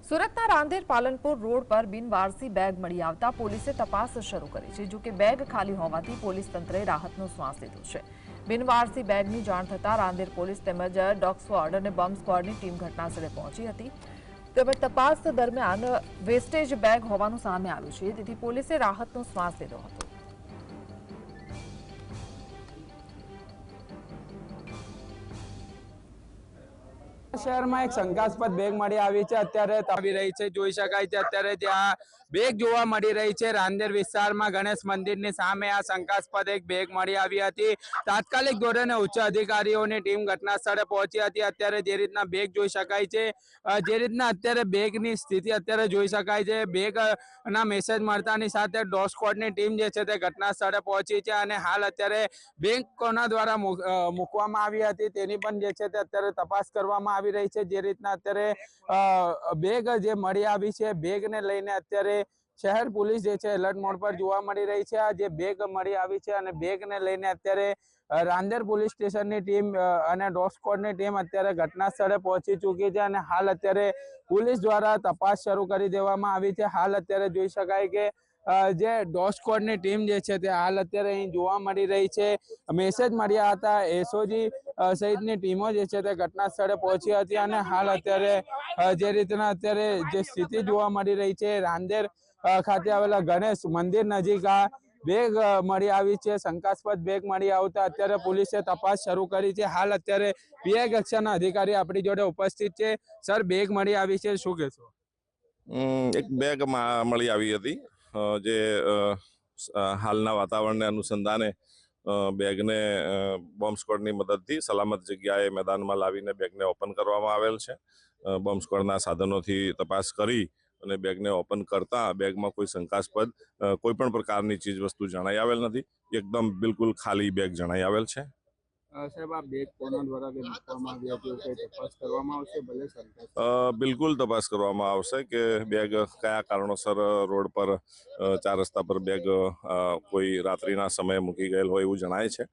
સુરતના રાંદેર પાલનપુર રોડ પર બિનવારસી બેગ મળી આવતા પોલીસે તપાસ શરૂ કરી છે। જો કે બેગ ખાલી હોવાથી પોલીસ તંત્રે રાહતનો શ્વાસ લીધો છે। બિનવારસી બેગની જાણ થતાં રાંદેર પોલીસ તેમજ ડોગ સ્ક્વોડ અને બોમ્બ સ્ક્વોડની ટીમ ઘટનાસ્થળે પહોંચી હતી। તેમજ તપાસ દરમિયાન વેસ્ટેજ બેગ હોવાનું સામે આવ્યું છે, તેથી પોલીસે રાહતનો શ્વાસ લીધો હતો। शहर में एक शंकास्पद बेग मળી આવી છે। અત્યારે આવી રહી છે, જોઈ શકાય છે અત્યારે ત્યાં બેગ જોવા મળી રહી છે। રાંદેર વિસ્તારમાં ગણેશ મંદિરની સામે આ શંકાસ્પદ એક બેગ મળી આવી હતી। તાત્કાલિક ધોરણે ઉચ્ચ અધિકારીઓની ટીમ ઘટના સ્થળે પહોંચી હતી। અત્યારે જે રીતના બેગ જોઈ શકાય છે, જે રીતના અત્યારે બેગની સ્થિતિ અત્યારે જોઈ શકાય છે, બેગના મેસેજ મળતાની સાથે ડોગ સ્ક્વોડની ટીમ જે છે તે ઘટના સ્થળે પહોંચી છે અને હાલ અત્યારે બેગ કોના દ્વારા મૂકવામાં આવી હતી તેની પણ જે છે તે અત્યારે તપાસ કરવામાં આવી રહી છે। જે રીતના અત્યારે બેગ જે મળી આવી છે, બેગને લઈને અત્યારે શહેર પોલીસ જે છે એલર્ટ મોડ પર જોવા મળી રહી છે। આ જે બેગ મળી આવી છે અને બેગને લઈને અત્યારે રાંદેર પોલીસ સ્ટેશનની ટીમ અને ડોગ સ્ક્વોડની ટીમ અત્યારે ઘટના સ્થળે પહોંચી ચૂકી છે અને હાલ અત્યારે પોલીસ દ્વારા તપાસ શરૂ કરી દેવામાં આવી છે। હાલ અત્યારે જોઈ શકાય કે જે ડોગ સ્ક્વોડની ટીમ જે છે તે હાલ અત્યારે અહીં જોવા મળી રહી છે। મેસેજ મળ્યા હતા, એસઓજી સહિતની ટીમો જે છે તે ઘટના સ્થળે પહોંચી હતી અને હાલ અત્યારે જે રીતના અત્યારે જે સ્થિતિ જોવા મળી રહી છે, રાંદેર ખાતે આવેલા ગણેશ મંદિર નજીક આ બેગ મળી આવી છે। શંકાસ્પદ બેગ મળી આવતા અત્યારે પોલીસે તપાસ શરૂ કરી છે। હાલ અત્યારે પીઆઈ કક્ષાના અધિકારી આપણી જોડે ઉપસ્થિત છે। સર, બેગ મળી આવી છે, શું કહેશો? એક બેગ મળી આવી હતી, જે હાલના વાતાવરણને અનુસંધાને બેગને બોમ્બ સ્ક્વોડની મદદથી સલામત જગ્યાએ મેદાનમાં લાવીને બેગને ઓપન કરવામાં આવેલ છે। બોમ્બ સ્ક્વોડના સાધનોથી તપાસ કરી અને બેગને ઓપન કરતા બેગમાં કોઈ શંકાસ્પદ કોઈ પણ પ્રકારની ચીજ વસ્તુ જણાઈ આવેલ નથી। એકદમ બિલકુલ ખાલી બેગ જણાઈ આવેલ છે। સાહેબ, આ બેગ કોના દ્વારા મૂકવામાં આવી હતી, તપાસ કરવામાં આવશે? ભલે બિલકુલ તપાસ કરવામાં આવશે કે બેગ કયા કારણોસર રોડ પર ચાર રસ્તા પર બેગ કોઈ રાત્રિના સમયે મૂકી ગયેલ હોય એવું જણાય છે।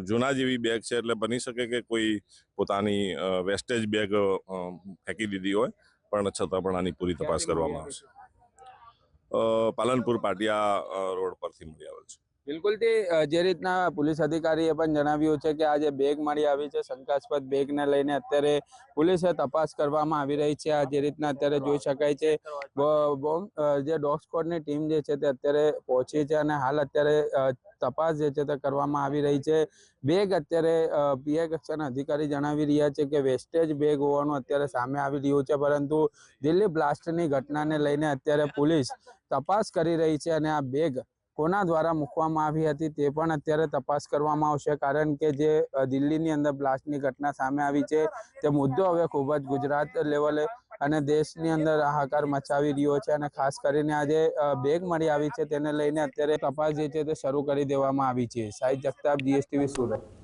જૂના જેવી બેગ છે એટલે બની શકે કે કોઈ પોતાની વેસ્ટેજ બેગ ફેંકી દીધી હોય, પણ છતાં પણ આની પૂરી તપાસ કરવામાં આવશે। પાલનપુર પાટિયા રોડ પરથી મળી આવેલ છે। બિલકુલ, તે જે રીતના પોલીસ અધિકારીએ પણ જણાવ્યું છે કે આ જે બેગ મળી આવી છે, શંકાસ્પદ બેગને લઈને અત્યારે પોલીસે તપાસ કરવામાં આવી રહી છે। આ જે રીતના અત્યારે જોઈ શકાય છે, જે ડોગ સ્ક્વોડની ટીમ જે છે તે અત્યારે પહોંચી છે અને હાલ અત્યારે તપાસ જે છે તે કરવામાં આવી રહી છે। બેગ અત્યારે પીઆઈ કક્ષાના અધિકારી જણાવી રહ્યા છે કે વેસ્ટેજ બેગ હોવાનું અત્યારે સામે આવી રહ્યું છે, પરંતુ દિલ્હી બ્લાસ્ટની ઘટનાને લઈને અત્યારે પોલીસ તપાસ કરી રહી છે અને આ બેગ કોના દ્વારા મૂકવામાં આવી હતી તે પણ અત્યારે તપાસ કરવામાં આવશે। કારણ કે જે દિલ્હીની અંદર બ્લાસ્ટની ઘટના સામે આવી છે તે મુદ્દો હવે ખૂબ જ ગુજરાત લેવલે અને દેશની અંદર હાહાકાર મચાવી રહ્યો છે અને ખાસ કરીને આ જે બેગ મળી આવી છે તેને લઈને અત્યારે તપાસ જે છે તે શરૂ કરી દેવામાં આવી છે। સાહિદ જગતાપ, જીએસટીવી, સુરત।